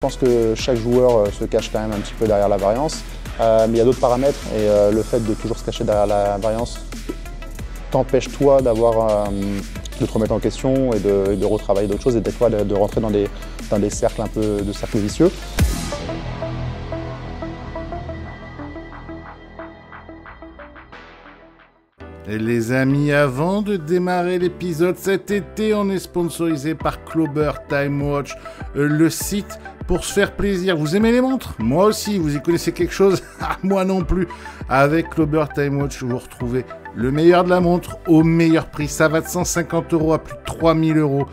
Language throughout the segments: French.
Je pense que chaque joueur se cache quand même un petit peu derrière la variance, mais il y a d'autres paramètres et le fait de toujours se cacher derrière la variance t'empêche toi de te remettre en question et de retravailler d'autres choses et des fois de rentrer dans des cercles un peu de cercles vicieux. Et les amis, avant de démarrer l'épisode cet été, on est sponsorisé par Clober Time Watch, le site pour se faire plaisir. Vous aimez les montres? Moi aussi, vous y connaissez quelque chose? Moi non plus. Avec Clober Time Watch, vous retrouvez le meilleur de la montre au meilleur prix. Ça va de 150 € à plus de 3000 €.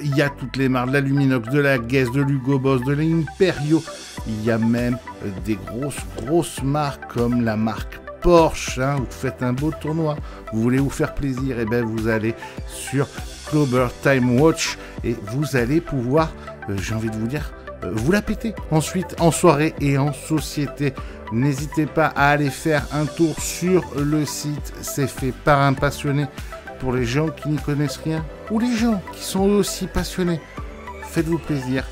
Il y a toutes les marques, de la Luminox, de la Guess, de l'Hugo Boss, de l'Imperio. Il y a même des grosses marques comme la marque Porsche, hein, vous faites un beau tournoi, vous voulez vous faire plaisir, et bien vous allez sur Clober Time Watch et vous allez pouvoir, j'ai envie de vous dire, vous la péter ensuite en soirée et en société. N'hésitez pas à aller faire un tour sur le site, c'est fait par un passionné pour les gens qui n'y connaissent rien ou les gens qui sont eux aussi passionnés. Faites-vous plaisir,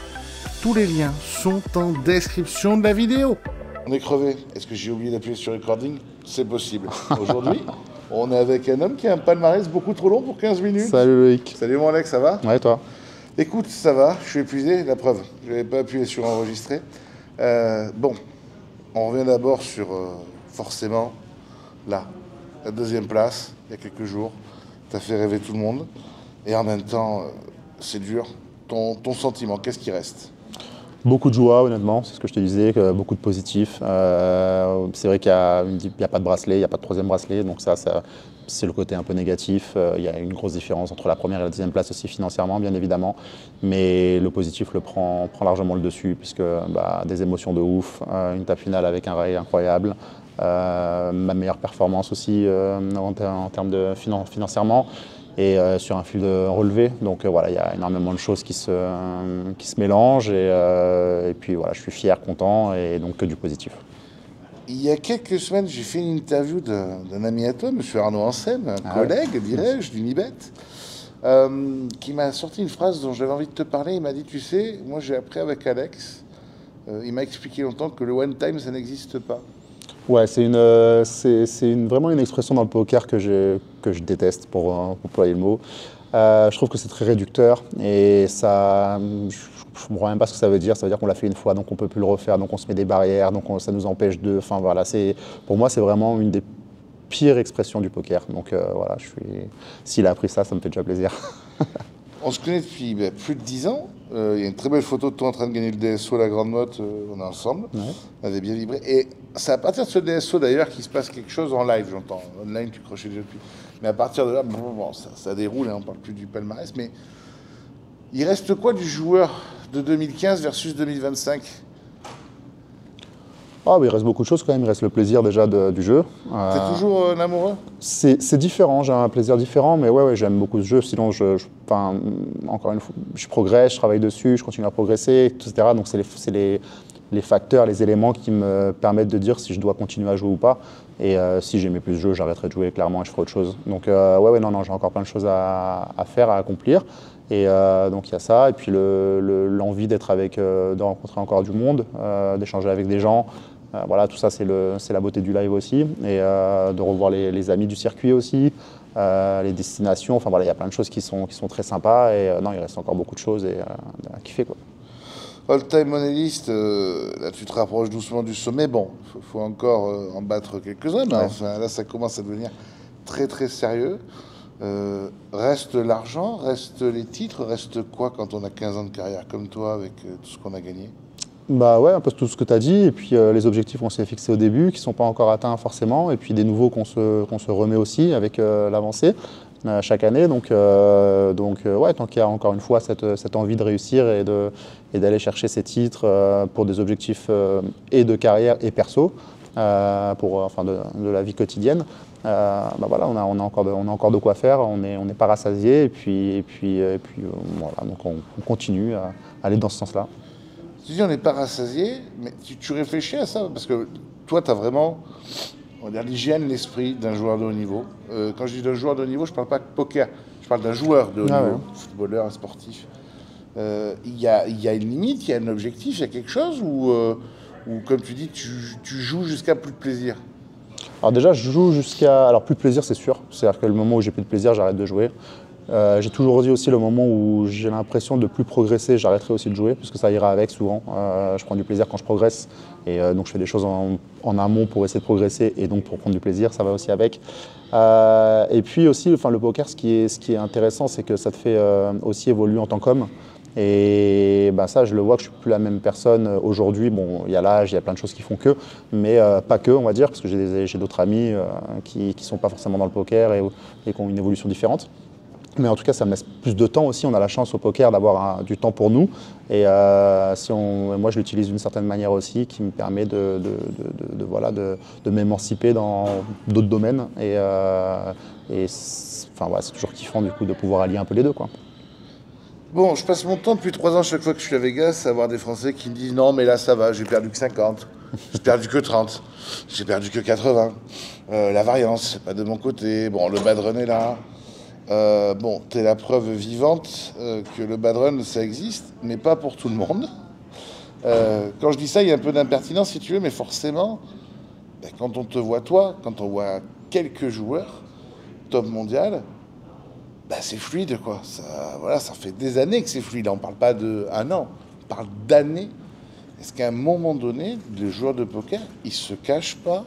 tous les liens sont en description de la vidéo. On est crevé. Est-ce que j'ai oublié d'appuyer sur recording? C'est possible. Aujourd'hui, on est avec un homme qui a un palmarès beaucoup trop long pour 15 minutes. Salut Loïc. Salut mon Alex, ça va? Ouais, toi? Écoute, ça va, je suis épuisé, la preuve. Je n'avais pas appuyé sur enregistrer. Bon, on revient d'abord sur, forcément, la deuxième place, il y a quelques jours. Tu as fait rêver tout le monde. Et en même temps, c'est dur. Ton sentiment, qu'est-ce qui reste? Beaucoup de joie, honnêtement, c'est ce que je te disais, beaucoup de positifs. C'est vrai qu'il n'y a pas de bracelet, il n'y a pas de troisième bracelet, donc ça c'est le côté un peu négatif. Il y a une grosse différence entre la première et la deuxième place aussi financièrement, bien évidemment. Mais le positif prend largement le dessus, puisque des émotions de ouf, une tape finale avec un rail incroyable, ma meilleure performance aussi en termes de financièrement. Et sur un fil de relevé, donc voilà, il y a énormément de choses qui se mélangent et puis voilà, je suis fier, content et donc que du positif. Il y a quelques semaines, j'ai fait une interview d'un ami à toi, M. Arnaud Anselme, un collègue, dirais-je, d'Unibet, qui m'a sorti une phrase dont j'avais envie de te parler. Il m'a dit, tu sais, moi j'ai appris avec Alex, il m'a expliqué longtemps que le one time, ça n'existe pas. Ouais, c'est vraiment une expression dans le poker que je déteste, pour employer le mot. Je trouve que c'est très réducteur et ça, je ne comprends même pas ce que ça veut dire. Ça veut dire qu'on l'a fait une fois, donc on ne peut plus le refaire, donc on se met des barrières, donc ça nous empêche de... Enfin voilà, pour moi, c'est vraiment une des pires expressions du poker. Donc voilà, s'il a appris ça, ça me fait déjà plaisir. On se connaît depuis plus de 10 ans. Il y a une très belle photo de toi en train de gagner le DSO, la Grande Motte, on est ensemble. Ouais. On avait bien vibré. Et c'est à partir de ce DSO d'ailleurs qu'il se passe quelque chose en live, j'entends. Online, tu crochais déjà depuis. Mais à partir de là, bon, ça déroule, hein, on ne parle plus du palmarès. Mais il reste quoi du joueur de 2015 versus 2025 ? Ah, il reste beaucoup de choses quand même, il reste le plaisir déjà du jeu. T'es toujours un amoureux? C'est différent, j'ai un plaisir différent, mais ouais j'aime beaucoup ce jeu, sinon encore une fois, je progresse, je travaille dessus, je continue à progresser, etc. Donc c'est les facteurs, les éléments qui me permettent de dire si je dois continuer à jouer ou pas. Et si j'aimais plus ce jeu, j'arrêterais de jouer clairement et je ferais autre chose. Donc non, j'ai encore plein de choses à faire, à accomplir. Et donc il y a ça, et puis l'envie d'être de rencontrer encore du monde, d'échanger avec des gens. Voilà, tout ça, c'est la beauté du live aussi, et de revoir les amis du circuit aussi, les destinations. Enfin voilà, il y a plein de choses qui sont très sympas, et non, il reste encore beaucoup de choses à kiffer, quoi. All-time money-list, là tu te rapproches doucement du sommet. Bon, il faut encore en battre quelques-uns, mais enfin, là ça commence à devenir très très sérieux. Reste l'argent, reste les titres, reste quoi quand on a 15 ans de carrière comme toi avec tout ce qu'on a gagné? Bah ouais, un peu tout ce que tu as dit, et puis les objectifs qu'on s'est fixés au début, qui ne sont pas encore atteints forcément, et puis des nouveaux qu'on se remet aussi avec l'avancée chaque année. Donc ouais, tant qu'il y a encore une fois cette envie de réussir et d'aller chercher ces titres pour des objectifs et de carrière et perso, de la vie quotidienne, voilà, on a encore de quoi faire, on n'est pas rassasié, et puis voilà, donc on continue à aller dans ce sens-là. Tu dis on n'est pas rassasié, mais tu réfléchis à ça? Parce que toi, tu as vraiment, on va dire, l'hygiène, l'esprit d'un joueur de haut niveau. Quand je dis d'un joueur de haut niveau, je ne parle pas de poker, je parle d'un joueur de haut niveau, footballeur, sportif. il y a une limite, il y a un objectif, il y a quelque chose ou comme tu dis, tu joues jusqu'à plus de plaisir? Alors déjà, je joue jusqu'à... Alors plus de plaisir, c'est sûr. C'est-à-dire que le moment où j'ai plus de plaisir, j'arrête de jouer. J'ai toujours dit aussi le moment où j'ai l'impression de plus progresser, j'arrêterai aussi de jouer, parce que ça ira avec souvent. Je prends du plaisir quand je progresse, et donc je fais des choses en amont pour essayer de progresser, et donc pour prendre du plaisir, ça va aussi avec. Et puis aussi, le poker, ce qui est intéressant, c'est que ça te fait aussi évoluer en tant qu'homme. Et ça, je le vois que je suis plus la même personne aujourd'hui. Bon, il y a l'âge, il y a plein de choses qui font que, mais pas que, on va dire, parce que j'ai d'autres amis qui sont pas forcément dans le poker et qui ont une évolution différente. Mais en tout cas, ça me laisse plus de temps aussi. On a la chance au poker d'avoir du temps pour nous. Et moi, je l'utilise d'une certaine manière aussi, qui me permet de m'émanciper dans d'autres domaines. C'est toujours kiffant du coup de pouvoir allier un peu les deux, quoi. Bon, je passe mon temps depuis 3 ans, chaque fois que je suis à Vegas, à avoir des Français qui me disent non, mais là ça va, j'ai perdu que 50, j'ai perdu que 30, j'ai perdu que 80. La variance, c'est pas de mon côté. Bon, le bad run est là. T'es la preuve vivante que le bad run, ça existe, mais pas pour tout le monde. Quand je dis ça, il y a un peu d'impertinence, si tu veux, mais forcément, quand on te voit toi, quand on voit quelques joueurs top mondial, c'est fluide, quoi. Ça fait des années que c'est fluide. On parle pas d'un an, on parle d'années. Est-ce qu'à un moment donné, les joueurs de poker, ils se cachent pas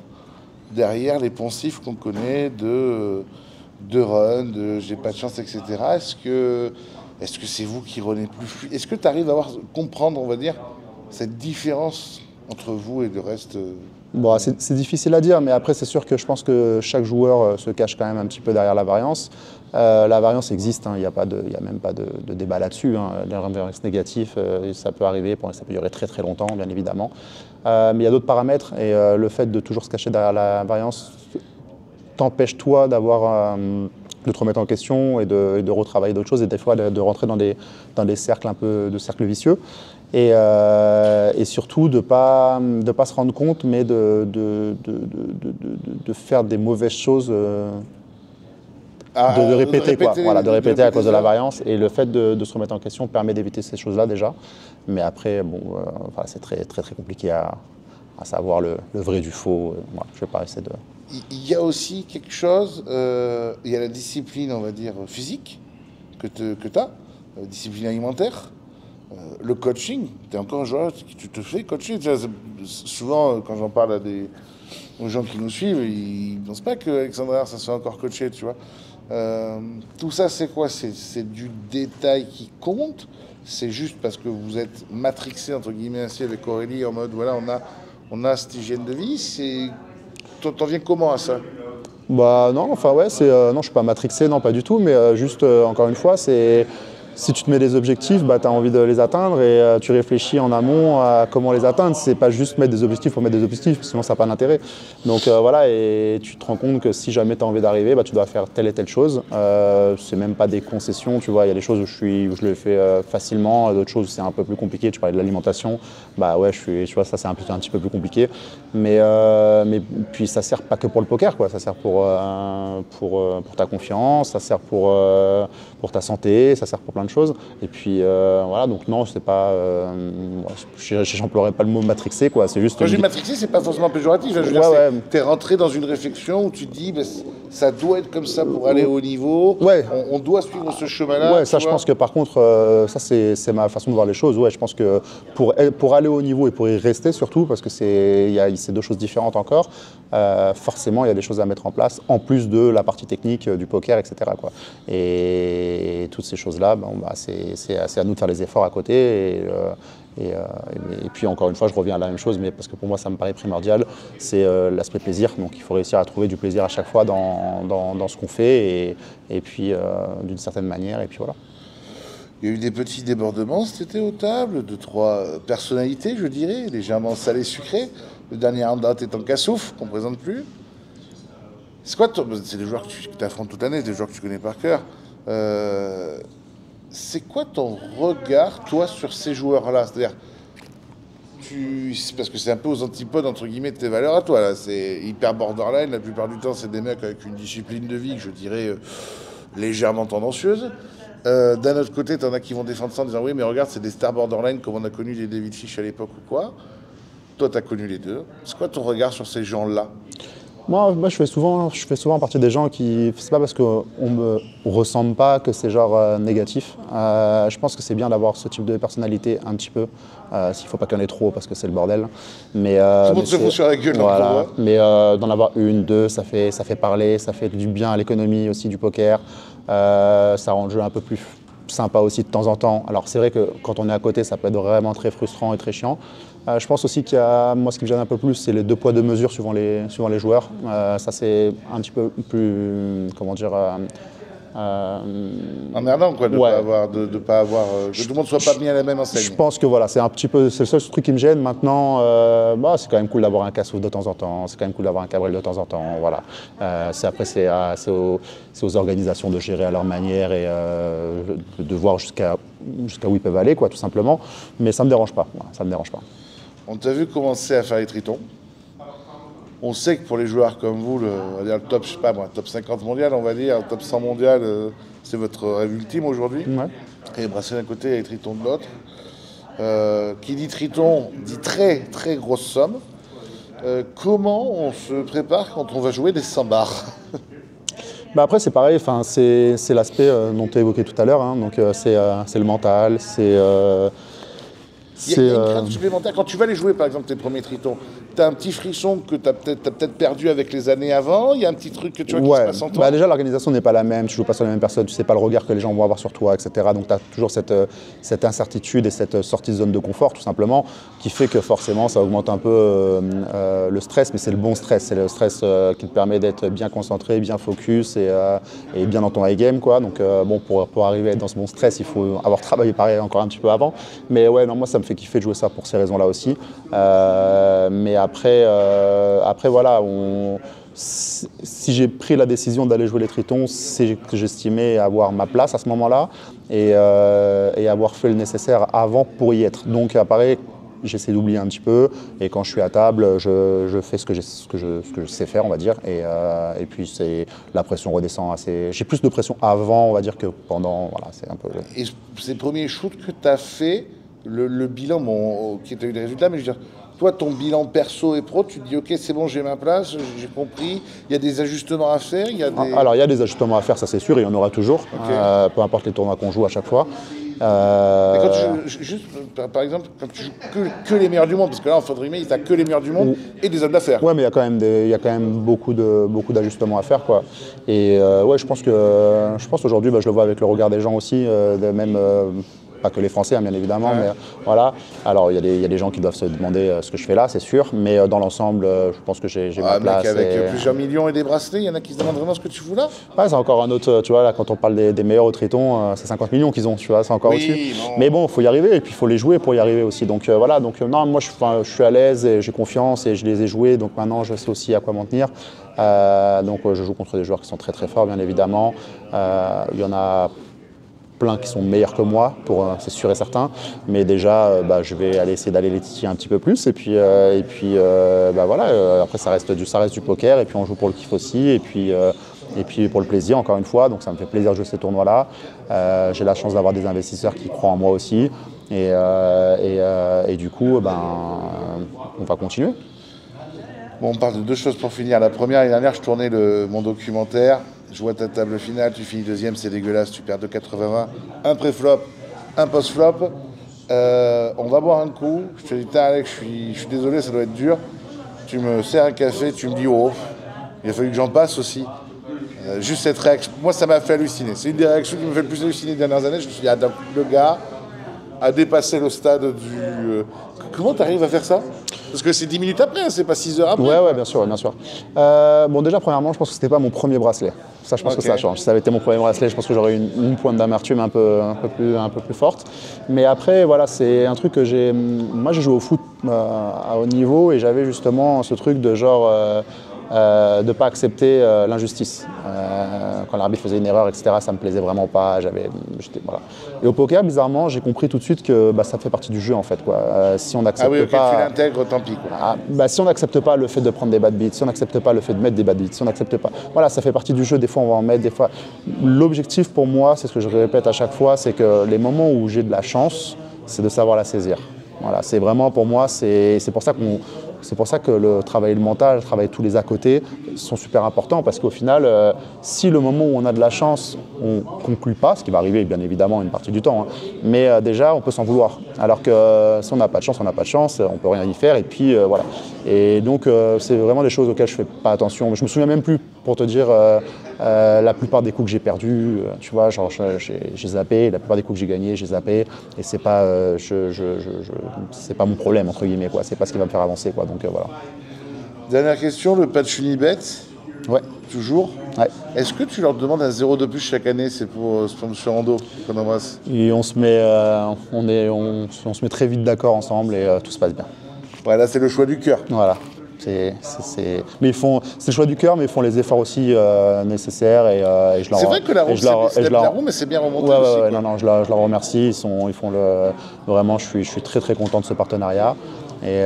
derrière les poncifs qu'on connaît de run, de j'ai pas de chance, etc. Est-ce que c'est vous qui renez plus fluide? Est-ce que tu arrives à comprendre, on va dire, cette différence entre vous et le reste? Bon, c'est difficile à dire, mais après, c'est sûr que je pense que chaque joueur se cache quand même un petit peu derrière la variance. La variance existe, il n'y a même pas de débat là-dessus. La variance négative, ça peut arriver, ça peut durer très très longtemps, bien évidemment. Mais il y a d'autres paramètres, et le fait de toujours se cacher derrière la variance t'empêche toi de te remettre en question et de retravailler d'autres choses, et des fois de rentrer dans des cercles un peu de cercles vicieux. Et surtout de pas se rendre compte, mais de faire des mauvaises choses, de répéter quoi. Voilà, de répéter à cause de la variance. Et le fait de se remettre en question permet d'éviter ces choses-là déjà. Mais après, c'est très très très compliqué à savoir le vrai du faux. Voilà, je vais pas essayer de... Il y a aussi quelque chose, il y a la discipline, on va dire, physique que tu as, discipline alimentaire. Le coaching, tu es encore un joueur, tu te fais coacher. Souvent, quand j'en parle aux gens qui nous suivent, ils ne pensent pas qu'Alexandre ça se fait encore coacher, tu vois. Tout ça, c'est quoi? C'est du détail qui compte? C'est juste parce que vous êtes matrixé, entre guillemets, ainsi avec Aurélie, en mode, voilà, on a cette hygiène de vie. T'en viens comment à ça? Non, non, je suis pas matrixé, non, pas du tout, mais juste, encore une fois, si tu te mets des objectifs, tu as envie de les atteindre, et tu réfléchis en amont à comment les atteindre. C'est pas juste mettre des objectifs pour mettre des objectifs, sinon ça n'a pas d'intérêt. Donc voilà, et tu te rends compte que si jamais tu as envie d'arriver, tu dois faire telle et telle chose. C'est même pas des concessions, tu vois. Il y a des choses où je le fais facilement, d'autres choses où c'est un peu plus compliqué. Tu parlais de l'alimentation, tu vois, ça c'est un petit peu plus compliqué. Mais puis ça sert pas que pour le poker, quoi. Ça sert pour ta confiance, ça sert pour ta santé, ça sert pour plein de choses. Et puis voilà, donc non, c'est pas. J'emploierais pas le mot matrixé, quoi. C'est juste. Quand je dis matrixé, c'est pas forcément péjoratif. T'es rentré dans une réflexion où tu te dis, ça doit être comme ça pour aller au niveau. Ouais. On doit suivre ce chemin-là. Ouais, ça, je pense que par contre, ça c'est ma façon de voir les choses. Ouais, je pense que pour aller au niveau et pour y rester surtout, parce que c'est deux choses différentes encore. Forcément, il y a des choses à mettre en place, en plus de la partie technique du poker, etc., quoi. Et toutes ces choses-là, c'est à nous de faire les efforts à côté. Et puis encore une fois, je reviens à la même chose, mais parce que pour moi ça me paraît primordial, c'est l'aspect plaisir. Donc il faut réussir à trouver du plaisir à chaque fois dans ce qu'on fait, et puis d'une certaine manière, et puis voilà. Il y a eu des petits débordements cet été aux tables, 2-3 personnalités, je dirais, légèrement salées sucrées. Le dernier en date étant Kassouf, qu'on ne présente plus. C'est quoi c'est des joueurs que tu affrontes toute l'année, des joueurs que tu connais par cœur. C'est quoi ton regard, toi, sur ces joueurs-là? C'est-à-dire, parce que c'est un peu aux antipodes, entre guillemets, de tes valeurs à toi, là. C'est hyper borderline. La plupart du temps, c'est des mecs avec une discipline de vie que je dirais légèrement tendancieuse. D'un autre côté, t'en as qui vont défendre ça en disant oui, mais regarde, c'est des stars borderline comme on a connu les David Fish à l'époque ou quoi. Toi, t'as connu les deux. C'est quoi ton regard sur ces gens-là? Moi, je fais souvent partie des gens qui. C'est pas parce qu'on me ressemble pas que c'est genre négatif. Je pense que c'est bien d'avoir ce type de personnalité un petit peu. S'il faut pas qu'il y en ait trop parce que c'est le bordel. Mais, tout le monde se fout sur la gueule. Voilà. Mais d'en avoir une, deux, ça fait parler, ça fait du bien à l'économie aussi du poker. Ça rend le jeu un peu plus sympa aussi de temps en temps. Alors c'est vrai que quand on est à côté, ça peut être vraiment très frustrant et très chiant. Je pense aussi qu'il y a, moi ce qui me gêne un peu plus, c'est les 2 poids 2 mesures suivant les joueurs. Ça c'est un petit peu plus, comment dire... emmerdant quoi, de ouais. pas avoir que tout le monde soit pas mis à la même enseigne. Je pense que voilà, c'est un petit peu, c'est le seul truc qui me gêne. Maintenant, c'est quand même cool d'avoir un Cassouf de temps en temps, c'est quand même cool d'avoir un Cabrel de temps en temps, voilà. C'est aux organisations de gérer à leur manière et de voir jusqu'à où ils peuvent aller, quoi, tout simplement. Mais ça me dérange pas, voilà, ça me dérange pas. On t'a vu commencer à faire les tritons. On sait que pour les joueurs comme vous, on va dire le top, je sais pas moi, top 50 mondial, on va dire, le top 100 mondial, c'est votre rêve ultime aujourd'hui. Ouais. Et bracelet d'un côté et les tritons de l'autre. Qui dit triton dit très très grosse somme. Comment on se prépare quand on va jouer des 100 bars? Après c'est pareil, c'est l'aspect dont tu as évoqué tout à l'heure, hein, donc c'est le mental, c'est... Il y a une crainte supplémentaire. Quand tu vas aller jouer, par exemple, tes premiers tritons, tu as un petit frisson que tu as peut-être perdu avec les années avant. Il y a un petit truc que tu vois qui se passe en toi. Déjà, l'organisation n'est pas la même. Tu joues pas sur les mêmes personnes. Tu sais pas le regard que les gens vont avoir sur toi, etc. Donc, tu as toujours cette incertitude et cette sortie de zone de confort, tout simplement, qui fait que forcément, ça augmente un peu le stress. Mais c'est le bon stress. C'est le stress qui te permet d'être bien concentré, bien focus et bien dans ton high game, quoi. Donc, pour arriver dans ce bon stress, il faut avoir travaillé pareil encore un petit peu avant. Mais ouais, non, moi, ça me fait kiffer de jouer ça pour ces raisons-là aussi. Mais après voilà, si j'ai pris la décision d'aller jouer les tritons, c'est que j'estimais avoir ma place à ce moment-là et avoir fait le nécessaire avant pour y être. Donc après, j'essaie d'oublier un petit peu et quand je suis à table, je fais ce que je sais faire, on va dire. Et puis la pression redescend assez. J'ai plus de pression avant, on va dire, que pendant. Voilà, c'est un peu. Et ces premiers shoots que tu as fait, le bilan, qui a eu des résultats, mais je veux dire, toi, ton bilan perso et pro, tu te dis, ok, c'est bon, j'ai ma place, j'ai compris, il y a des ajustements à faire, Alors, il y a des ajustements à faire, ça c'est sûr, il y en aura toujours, okay. Peu importe les tournois qu'on joue à chaque fois. Mais quand tu joues, juste, par exemple, quand tu joues que les meilleurs du monde, parce que là, en Ford Remake, tu n'as que les meilleurs du monde et des hommes d'affaires. Ouais, mais il y a quand même beaucoup d'ajustements à faire, quoi. Et ouais, je pense aujourd'hui, je le vois avec le regard des gens aussi, même... pas que les Français, hein, bien évidemment, mais voilà. Alors, il y a des gens qui doivent se demander ce que je fais là, c'est sûr, mais dans l'ensemble, je pense que j'ai ma place. Avec plusieurs millions et des bracelets, il y en a qui se demandent vraiment ce que tu fous là. Ouais, c'est encore un autre, tu vois, là, quand on parle des meilleurs au triton, c'est 50 millions qu'ils ont, tu vois, c'est encore au-dessus. Mais bon, il faut y arriver, et puis il faut les jouer pour y arriver aussi. Donc voilà, non, moi je suis à l'aise, et j'ai confiance, et je les ai joués, donc maintenant je sais aussi à quoi m'en tenir. Donc je joue contre des joueurs qui sont très très forts, bien évidemment. Il y en a plein qui sont meilleurs que moi, c'est sûr et certain, mais déjà je vais essayer d'aller les titiller un petit peu plus et puis voilà, après ça reste du poker et puis on joue pour le kiff aussi et puis pour le plaisir encore une fois, donc ça me fait plaisir de jouer ces tournois-là. J'ai la chance d'avoir des investisseurs qui croient en moi aussi et du coup on va continuer. Bon, on parle de 2 choses pour finir. La première, l'année dernière, je tournais mon documentaire. Je vois ta table finale, tu finis deuxième, c'est dégueulasse, tu perds 2,80. Un pré-flop, un post-flop. On va boire un coup. Je te dis, Alex, je suis désolé, ça doit être dur. Tu me sers un café, tu me dis, oh, il a fallu que j'en passe aussi. Juste cette réaction, moi, ça m'a fait halluciner. C'est une des réactions qui me fait le plus halluciner les dernières années. Je me suis dit, le gars a dépassé le stade du... Comment tu arrives à faire ça ? Parce que c'est 10 minutes après, hein, c'est pas 6 heures après. Ouais, bien sûr. Bon, déjà, premièrement, je pense que c'était pas mon premier bracelet. Ça, je pense que ça change. Si ça avait été mon premier bracelet, je pense que j'aurais eu une pointe d'amertume un peu plus forte. Mais après, voilà, c'est un truc que moi, j'ai joué au foot à haut niveau et j'avais justement ce truc de genre... de pas accepter l'injustice. Quand l'arbitre faisait une erreur, etc., ça me plaisait vraiment pas. Voilà. Et au poker, bizarrement, j'ai compris tout de suite que ça fait partie du jeu en fait, quoi. Si on n'accepte pas, tu l'intègres, tant pis, quoi. Si on n'accepte pas le fait de prendre des bad beats, si on n'accepte pas le fait de mettre des bad beats, si on n'accepte pas, voilà, ça fait partie du jeu. Des fois, on va en mettre, des fois. L'objectif pour moi, c'est ce que je répète à chaque fois, c'est que les moments où j'ai de la chance, c'est de savoir la saisir. Voilà, c'est vraiment pour moi, c'est pour ça que le travail mental, le travail tous les à côté sont super importants parce qu'au final, si le moment où on a de la chance, on ne conclut pas, ce qui va arriver bien évidemment une partie du temps, mais déjà on peut s'en vouloir. Alors que si on n'a pas de chance, on n'a pas de chance, on ne peut rien y faire et puis voilà. Et donc c'est vraiment des choses auxquelles je ne fais pas attention. Je me souviens même plus, pour te dire, la plupart des coups que j'ai perdus, tu vois, genre j'ai zappé, la plupart des coups que j'ai gagnés, j'ai zappé et c'est pas, c'est pas mon problème entre guillemets, quoi. C'est pas ce qui va me faire avancer, quoi. Donc voilà. Dernière question, le patch Unibet. Ouais. Toujours. Ouais. Est-ce que tu leur demandes un 0 de plus chaque année? C'est pour sponsor Rando qu'on embrasse. Et on se met, on se met très vite d'accord ensemble et tout se passe bien. Voilà, c'est le choix du cœur. Voilà. Mais c'est le choix du cœur, mais ils font les efforts aussi nécessaires et je leur. C'est vrai que la roue, c'est la roue, mais c'est bien remonté aussi. Ouais, non, je leur remercie. Ils font vraiment. Je suis très très content de ce partenariat. Et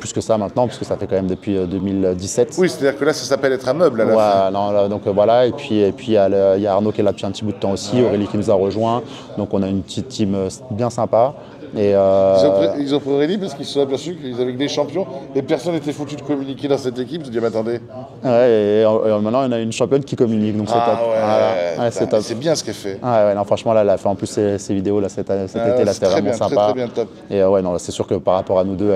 plus que ça maintenant, puisque ça fait quand même depuis 2017. Oui, c'est-à-dire que là, ça s'appelle être un meuble à la fin. Non, là, donc voilà, et puis il y a Arnaud qui est là depuis un petit bout de temps aussi, Aurélie qui nous a rejoint, donc on a une petite team bien sympa. Et ils ont pris Aurélie parce qu'ils se sont aperçus qu'ils avaient que des champions et personne n'était foutu de communiquer dans cette équipe. Je me dis, mais attendez. Ouais, et maintenant, on a une championne qui communique, donc c'est top. Ouais, c'est top. C'est bien ce qu'elle fait. Non, franchement, là, elle a fait en plus ces vidéos là, cet été, là, c'était vraiment sympa. Très bien, top. Et non, c'est sûr que par rapport à nous deux,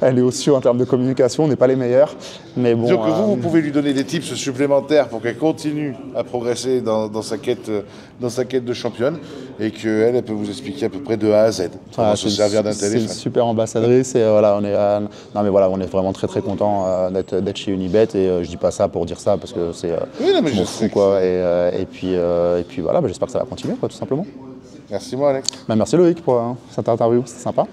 elle est au-dessus en termes de communication, on n'est pas les meilleurs. Mais bon, donc vous pouvez lui donner des tips supplémentaires pour qu'elle continue à progresser dans sa quête de championne et qu'elle peut vous expliquer à peu près de A à Z comment se servir d'un téléphone. C'est une super ambassadrice et voilà, on est vraiment très très content d'être chez Unibet et je dis pas ça pour dire ça parce que c'est je m'en fous, quoi. Et puis voilà, j'espère que ça va continuer, quoi, tout simplement. Merci moi Alex. Merci Loïc pour cette interview, c'est sympa.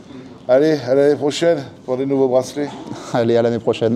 Allez, à l'année prochaine pour des nouveaux bracelets. Allez, à l'année prochaine.